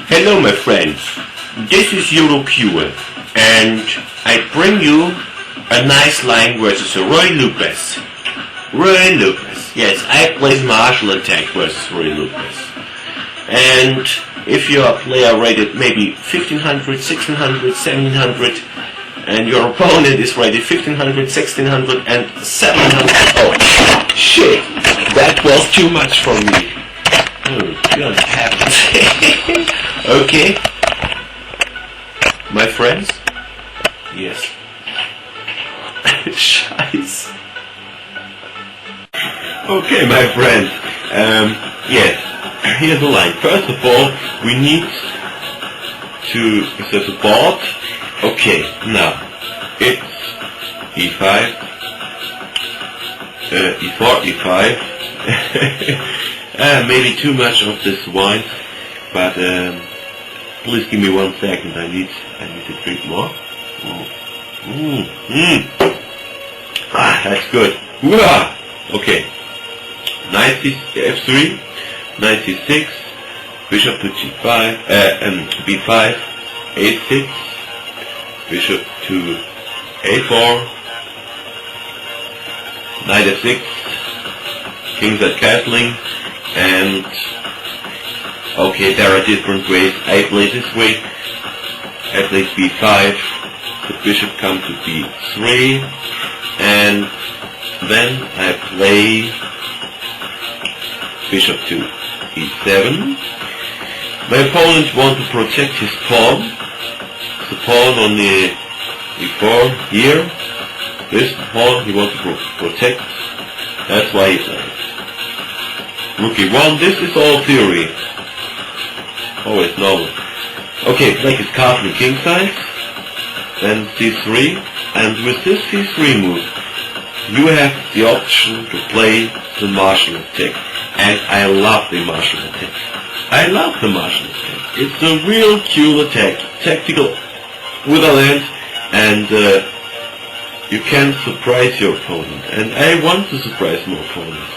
Hello my friends, this is Europure and I bring you a nice line versus Ruy Lopez. Ruy Lopez, yes, I play martial attack versus Ruy Lopez. And if you are a player rated maybe 1500, 1600, 1700 and your opponent is rated 1500, 1600 and 700, oh shit, that was too much for me. Oh, God heavens. Okay, my friends? Yes. Scheiße. Okay, my friends. Yes. Here's the line. First of all, we need to set the board. Okay, now it's E5, E4, E5. Maybe too much of this wine, but please give me 1 second. I need to drink more. Ah, that's good. Okay. Knight F3, Knight C6, Bishop to G5, B5, A6, Bishop to A4, Knight F6, King's at castling, and okay, there are different ways. I play this way. I play B5, the bishop comes to B3, and then I play bishop to E7. My opponent wants to protect his pawn. The pawn on the E4 here. This pawn he wants to protect. That's why he plays. Rook E1. This is all theory. Always normal. Okay, black is castle king side. Then C3. And with this C3 move, you have the option to play the martial attack. And I love the martial attack. I love the martial attack. It's a real cool attack. Tactical with a land, and you can surprise your opponent. And I want to surprise my opponent.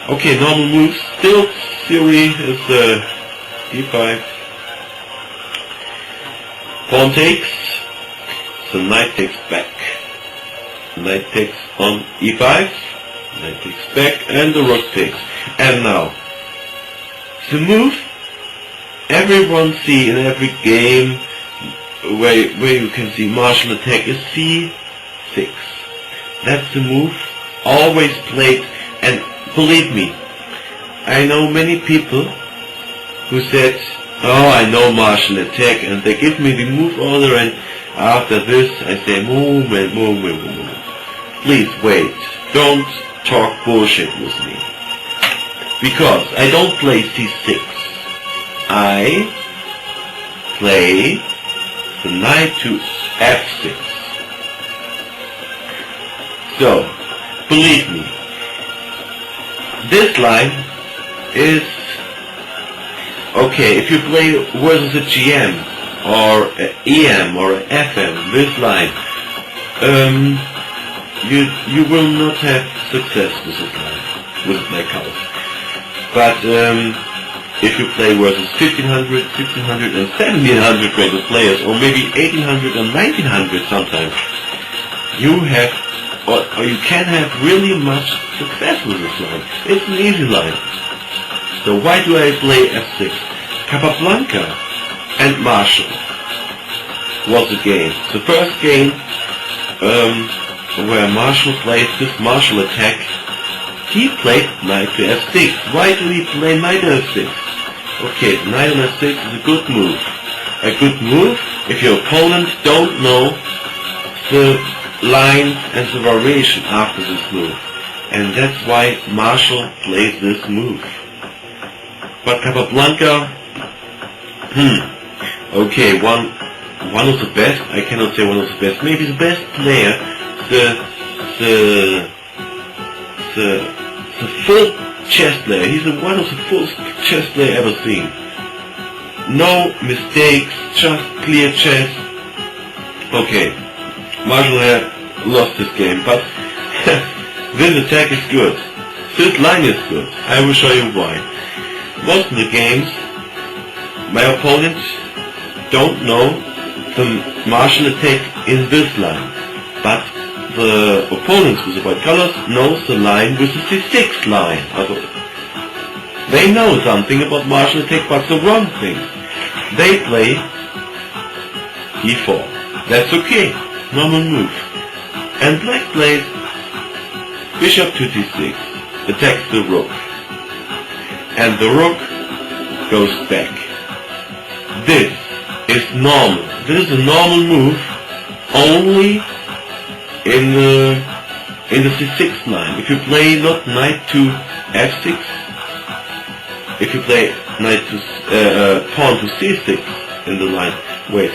Okay, normal moves. Still theory is D5. Pawn takes. So knight takes back. Knight takes on E5. Knight takes back, and the rook takes. And now, the move everyone see in every game where you can see martial attack is C6. That's the move always played, and believe me, I know many people who said, oh, I know martial attack, and they give me the move order, and after this I say, movement. Please wait, don't talk bullshit with me. Because I don't play C6. I play the knight to F6. So, believe me, this line is okay. If you play versus a GM or a EM or a FM, this line, you will not have success with this line, with my house. But if you play versus 1500, 1600 and 1700 rated players, or maybe 1800 and 1900 sometimes, you have, or you can have really much success with this line. It's an easy line. So why do I play F6? Capablanca and Marshall was the game. The first game where Marshall played this martial attack, he played knight to F6. Why do he play knight to F6? Okay, knight on F6 is a good move. A good move if your opponent don't know the lines and the variation after this move. And that's why Marshall plays this move. But Capablanca, okay, one of the best, I cannot say one of the best, maybe the best player, the full chess player. He's one of the fullest chess player ever seen. No mistakes, just clear chess. Okay, Marshall had lost this game, but this attack is good. This line is good. I will show you why. Most of the games my opponent don't know the martial attack in this line, but the opponents with the white colors knows the line with the C6 line. They know something about martial attack, but the wrong thing. They play D4. That's okay, normal move. And black plays bishop to D6, attacks the rook. And the rook goes back. This is normal. This is a normal move only in the C6 line. If you play not knight to F6, if you play knight to pawn to C6 in the line, wait.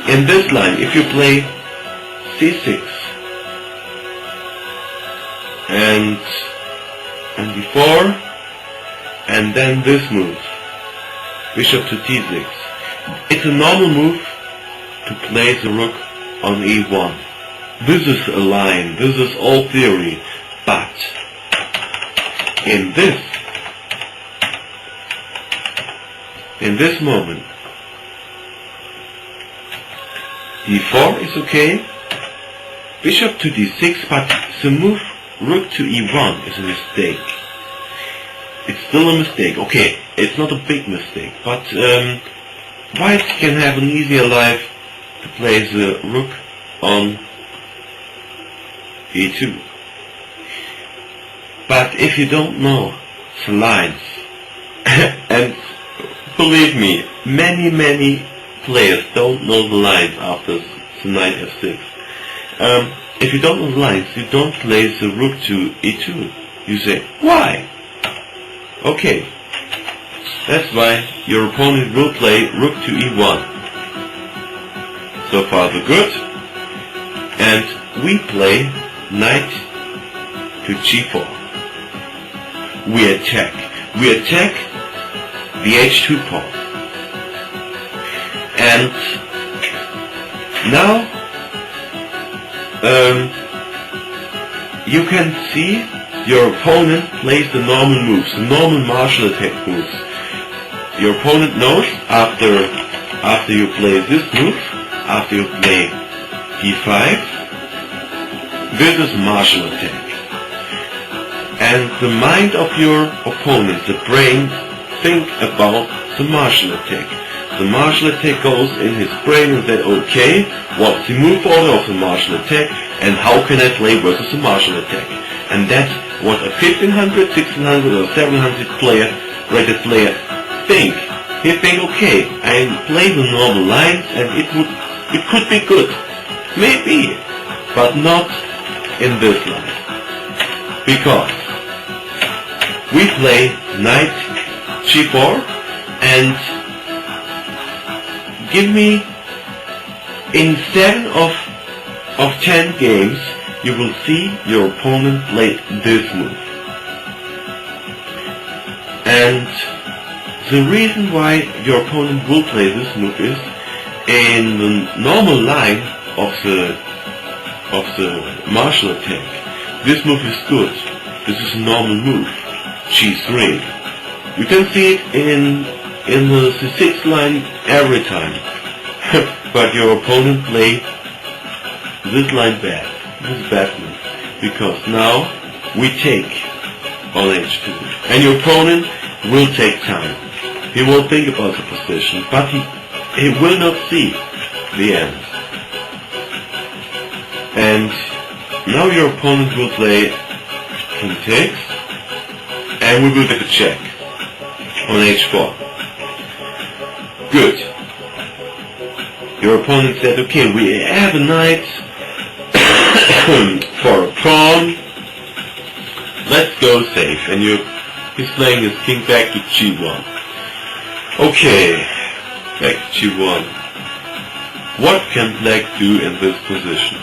In this line, if you play C6 and D4, and then this move, bishop to D6, it's a normal move to play the rook on E1. This is a line, this is all theory, but in this moment, D4 is okay, bishop to D6, but the move rook to E1 is a mistake. It's still a mistake. Okay, it's not a big mistake, but white can have an easier life to play the rook on E2. But if you don't know the lines, and believe me, many players don't know the lines after the knight F6. If you don't know the lines, you don't play the rook to E2. You say, why? Okay, that's why your opponent will play rook to E1. So far so good. And we play knight to G4. We attack the H2 pawn. And now you can see your opponent plays the normal moves, the normal martial attack moves. Your opponent knows after you play this move, after you play D5, this is martial attack. And the mind of your opponent, the brain, think about the martial attack. The martial attack goes in his brain and said, okay, what's the move order of the martial attack and how can I play versus the martial attack? And that's what a 1500, 1600 or 700 rated player think. He think, okay, I play the normal lines and it could be good. Maybe, but not in this line. Because we play knight G4 and give me in 7 of 10 games you will see your opponent play this move. And the reason why your opponent will play this move is in the normal line of the martial attack. This move is good. This is a normal move. G3. You can see it in the C6 line every time. But your opponent play this line bad. This is bad move. Because now we take on H2. And your opponent will take time. He will think about the position, but he will not see the end. And now your opponent will play king takes, and we will get a check on H4. Good. Your opponent said, okay, we have a knight for a pawn. Let's go safe. And he's playing his king back to G1. Okay, back to G1. What can black do in this position?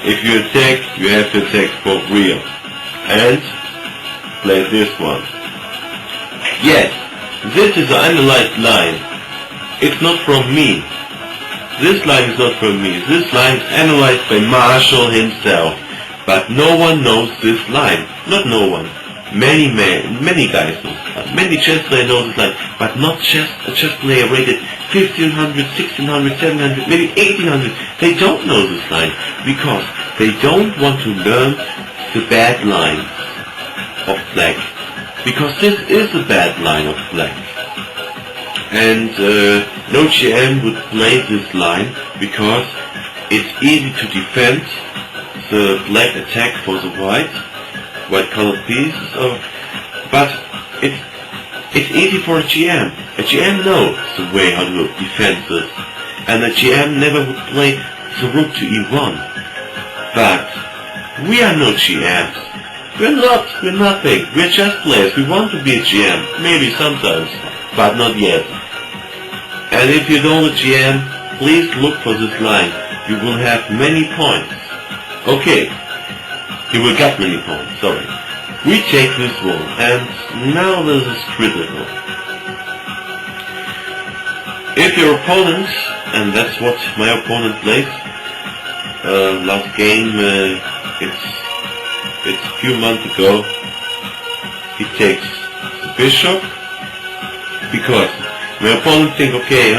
If you attack, you have to attack for real. And play this one. Yes, this is an analyzed line. It's not from me. This line is not from me. This line is analyzed by Marshall himself. But no one knows this line. Not no one. Many guys know. Many chess players know this line, but not a chess player rated 1500, 1600, 700, maybe 1800. They don't know this line because they don't want to learn the bad lines of black. Because this is a bad line of black. And no GM would play this line because it's easy to defend the black attack for the white colored piece. But it's easy for a GM. A GM knows the way how to defend this. And a GM never would play the rook to e1. But we are no GMs. We're nothing. We're chess players. We want to be a GM. Maybe sometimes, but not yet. And if you know the GM, please look for this line. You will have many points. Okay. You will get many points, sorry. We take this one, and now this is critical. If your opponent, and that's what my opponent plays, last game, it's a few months ago, he takes the bishop, because my opponent think, okay,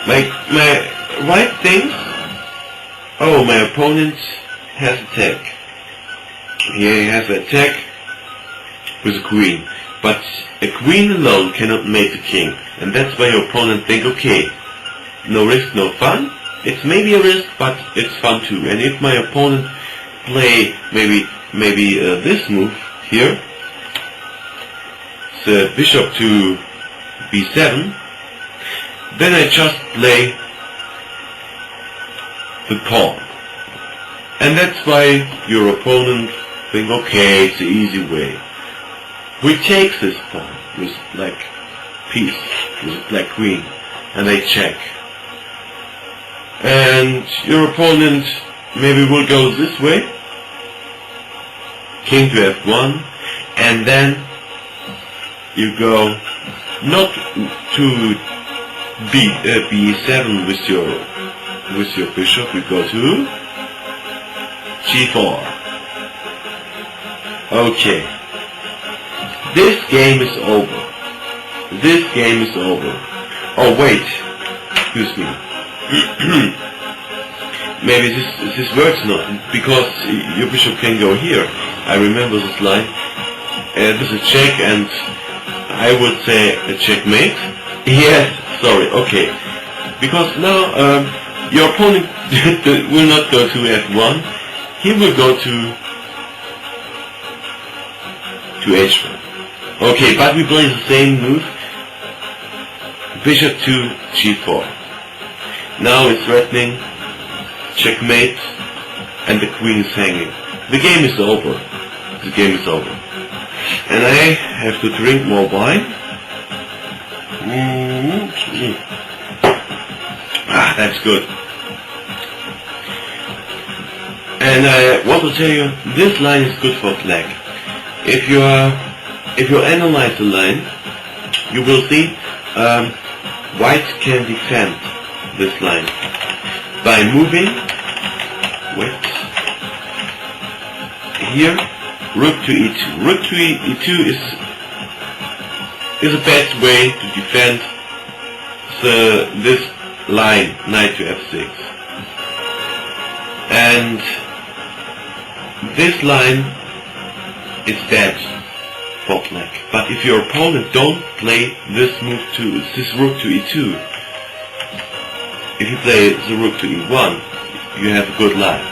my white thinks, oh, my opponent has attack. He has attack with a queen, but a queen alone cannot make the king, and that's why your opponent think, okay, no risk, no fun. It's maybe a risk, but it's fun too. And if my opponent play maybe this move here, the bishop to b7, then I just play the pawn. And that's why your opponent think, okay, it's the easy way. We take this pawn with black piece, with black queen, and I check. And your opponent maybe will go this way, king to f1, and then you go not to b7 with your bishop, you go to g4. Okay. This game is over. This game is over. Oh wait. Excuse me. Maybe this works not, because your bishop can go here. I remember this line. This is a check, and I would say a checkmate. Yes, sorry, okay. Because now your opponent will not go to f1. He will go to h1. Okay, but we play the same move. Bishop to g4. Now it's threatening, checkmate, and the queen is hanging. The game is over. The game is over. And I have to drink more wine. That's good. And I want to tell you, this line is good for black. If you analyze the line, you will see white can defend this line by moving. Wait. Here, rook to e2. Rook to e2 is the best way to defend this line, knight to f6. And this line is dead for black. But if your opponent don't play this move to this rook to e2, if you play the rook to e1, you have a good line.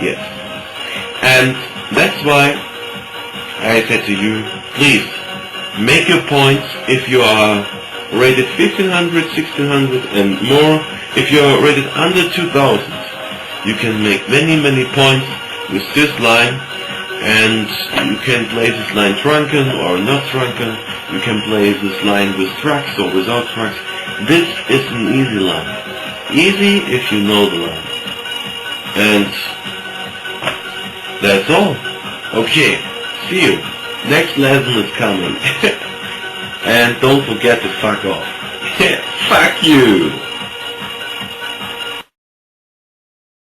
Yes. And that's why I said to you, please make your points. If you are rated 1500, 1600 and more, if you are rated under 2000, you can make many points with this line, and you can play this line drunken or not drunken. You can play this line with trucks or without trucks. This is an easy line. Easy if you know the line. And that's all. Okay, see you. Next lesson is coming. And don't forget to fuck off. Fuck you!